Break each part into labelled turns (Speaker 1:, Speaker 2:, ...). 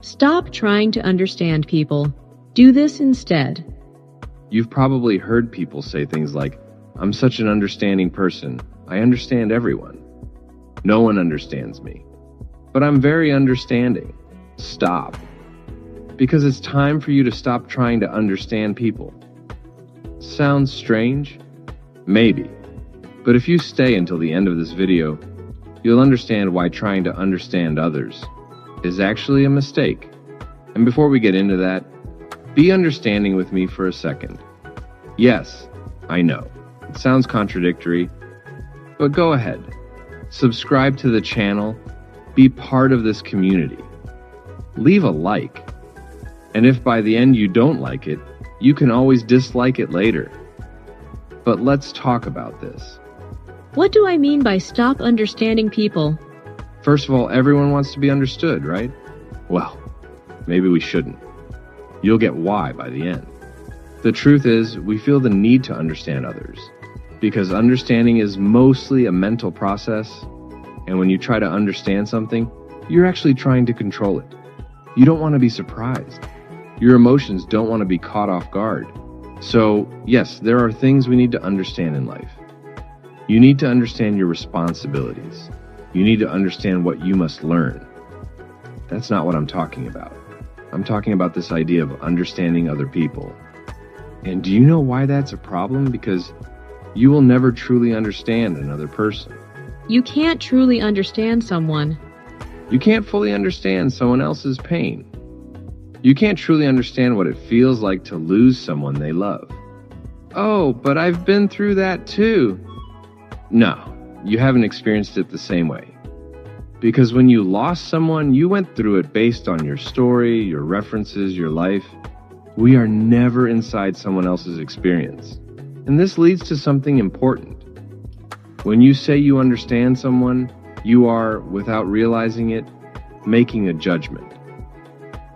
Speaker 1: Stop trying to understand people. Do this instead.
Speaker 2: You've probably heard people say things like, "I'm such an understanding person. I understand everyone. No one understands me. But I'm very understanding." Stop. Because it's time for you to stop trying to understand people. Sounds strange? Maybe. But if you stay until the end of this video, you'll understand why trying to understand others is actually a mistake. And before we get into that, be understanding with me for a second. Yes, I know, it sounds contradictory, but go ahead. Subscribe to the channel, be part of this community. Leave a like. And if by the end you don't like it, you can always dislike it later. But let's talk about this.
Speaker 1: What do I mean by stop understanding people?
Speaker 2: First of all, everyone wants to be understood, right? Well, maybe we shouldn't. You'll get why by the end. The truth is, we feel the need to understand others, because understanding is mostly a mental process, and when you try to understand something, you're actually trying to control it. You don't want to be surprised. Your emotions don't want to be caught off guard. So, yes, there are things we need to understand in life. You need to understand your responsibilities. You need to understand what you must learn. That's not what I'm talking about. I'm talking about this idea of understanding other people. And do you know why that's a problem? Because you will never truly understand another person.
Speaker 1: You can't truly understand someone.
Speaker 2: You can't fully understand someone else's pain. You can't truly understand what it feels like to lose someone they love. Oh, but I've been through that too. No, you haven't experienced it the same way. Because when you lost someone, you went through it based on your story, your references, your life. We are never inside someone else's experience. And this leads to something important. When you say you understand someone, you are, without realizing it, making a judgment.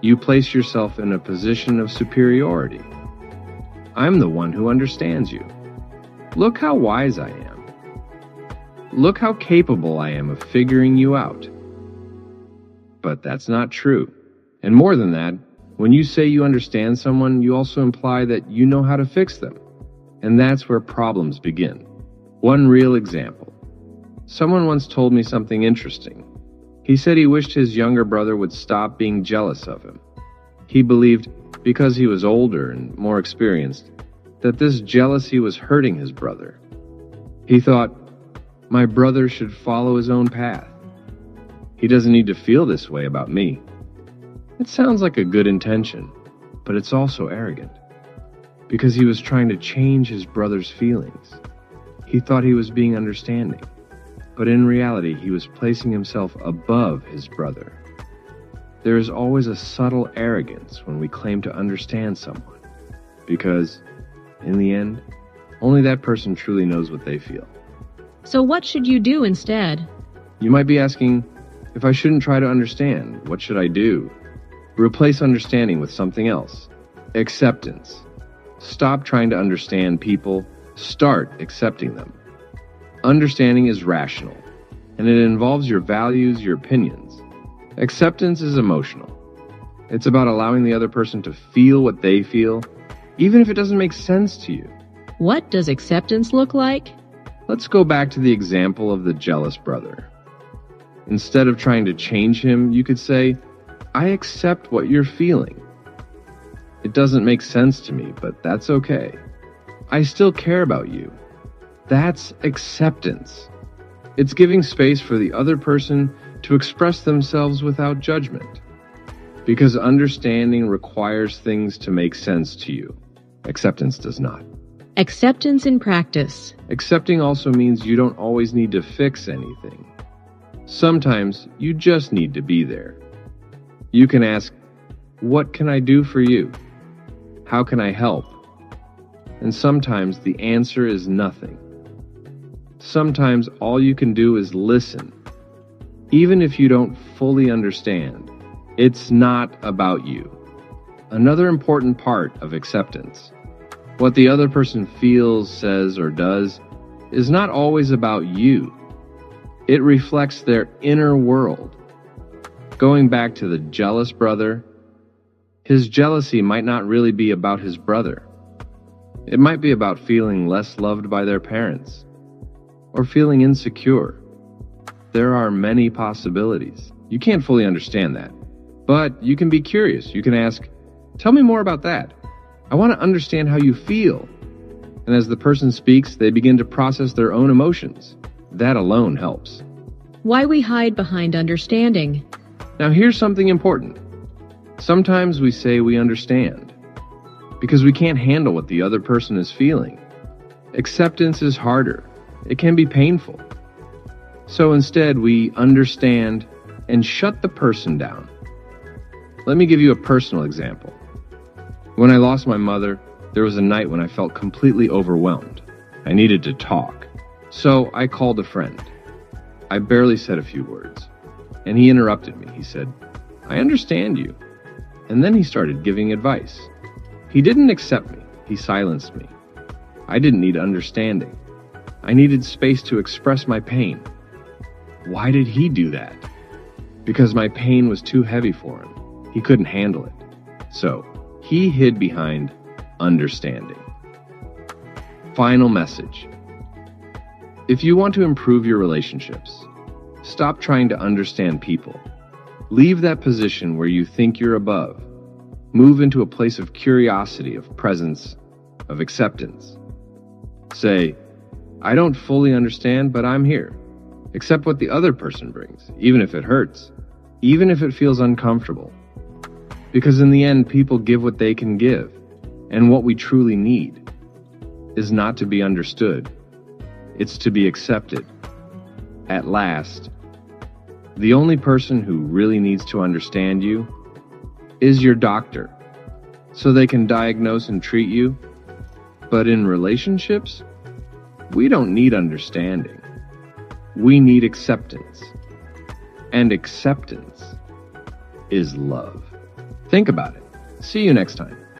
Speaker 2: You place yourself in a position of superiority. I'm the one who understands you. Look how wise I am. Look how capable I am of figuring you out. But that's not true. And more than that, when you say you understand someone, you also imply that you know how to fix them. And that's where problems begin. One real example. Someone once told me something interesting. He said he wished his younger brother would stop being jealous of him. He believed, because he was older and more experienced, that this jealousy was hurting his brother. He thought, my brother should follow his own path. He doesn't need to feel this way about me. It sounds like a good intention, but it's also arrogant. Because he was trying to change his brother's feelings. He thought he was being understanding, but in reality, he was placing himself above his brother. There is always a subtle arrogance when we claim to understand someone, because, in the end, only that person truly knows what they feel.
Speaker 1: So what should you do instead?
Speaker 2: You might be asking, if I shouldn't try to understand, what should I do? Replace understanding with something else. Acceptance. Stop trying to understand people. Start accepting them. Understanding is rational, and it involves your values, your opinions. Acceptance is emotional. It's about allowing the other person to feel what they feel, even if it doesn't make sense to you.
Speaker 1: What does acceptance look like?
Speaker 2: Let's go back to the example of the jealous brother. Instead of trying to change him, you could say, I accept what you're feeling. It doesn't make sense to me, but that's okay. I still care about you. That's acceptance. It's giving space for the other person to express themselves without judgment. Because understanding requires things to make sense to you. Acceptance does not.
Speaker 1: Acceptance in practice.
Speaker 2: Accepting also means you don't always need to fix anything. Sometimes you just need to be there. You can ask, what can I do for you? How can I help? And sometimes the answer is nothing. Sometimes all you can do is listen. Even if you don't fully understand, it's not about you. Another important part of acceptance, what the other person feels, says, or does, is not always about you. It reflects their inner world. Going back to the jealous brother, his jealousy might not really be about his brother. It might be about feeling less loved by their parents, or feeling insecure. There are many possibilities. You can't fully understand that, but you can be curious. You can ask, "Tell me more about that. I want to understand how you feel." And as the person speaks, they begin to process their own emotions. That alone helps.
Speaker 1: Why we hide behind understanding.
Speaker 2: Now here's something important. Sometimes we say we understand because we can't handle what the other person is feeling. Acceptance is harder. It can be painful. So instead, we understand and shut the person down. Let me give you a personal example. When I lost my mother, there was a night when I felt completely overwhelmed. I needed to talk. So I called a friend. I barely said a few words, and he interrupted me. He said, "I understand you." And then he started giving advice. He didn't accept me. He silenced me. I didn't need understanding. I needed space to express my pain. Why did he do that? Because my pain was too heavy for him. He couldn't handle it. So he hid behind understanding. Final message. If you want to improve your relationships, stop trying to understand people. Leave that position where you think you're above. Move into a place of curiosity, of presence, of acceptance. Say, "I don't fully understand, but I'm here." Accept what the other person brings, even if it hurts, even if it feels uncomfortable. Because in the end, people give what they can give, and what we truly need is not to be understood. It's to be accepted. At last, the only person who really needs to understand you is your doctor, so they can diagnose and treat you. But in relationships, we don't need understanding. We need acceptance. And acceptance is love. Think about it. See you next time.